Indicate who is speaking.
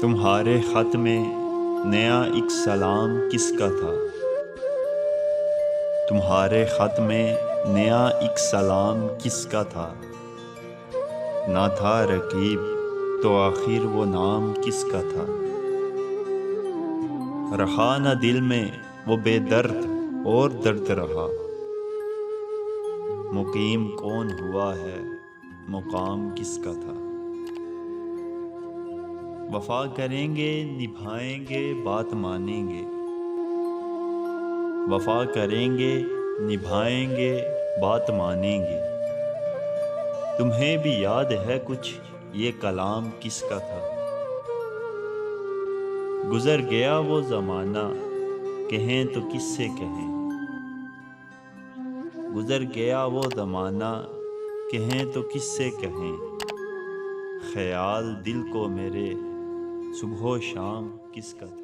Speaker 1: تمہارے خط میں نیا ایک سلام کس کا تھا؟ تمہارے خط میں نیا ایک سلام کس کا تھا؟ نہ تھا رقیب تو آخر وہ نام کس کا تھا؟ رہا نہ دل میں وہ بے درد اور درد رہا، مقیم کون ہوا ہے مقام کس کا تھا؟ وفا کریں گے نبھائیں گے بات مانیں گے، وفا کریں گے نبھائیں گے بات مانیں گے، تمہیں بھی یاد ہے کچھ یہ کلام کس کا تھا؟ گزر گیا وہ زمانہ کہیں تو کس سے کہیں، گزر گیا وہ زمانہ کہیں تو کس سے کہیں، خیال دل کو میرے صبح و شام کس کا تھا؟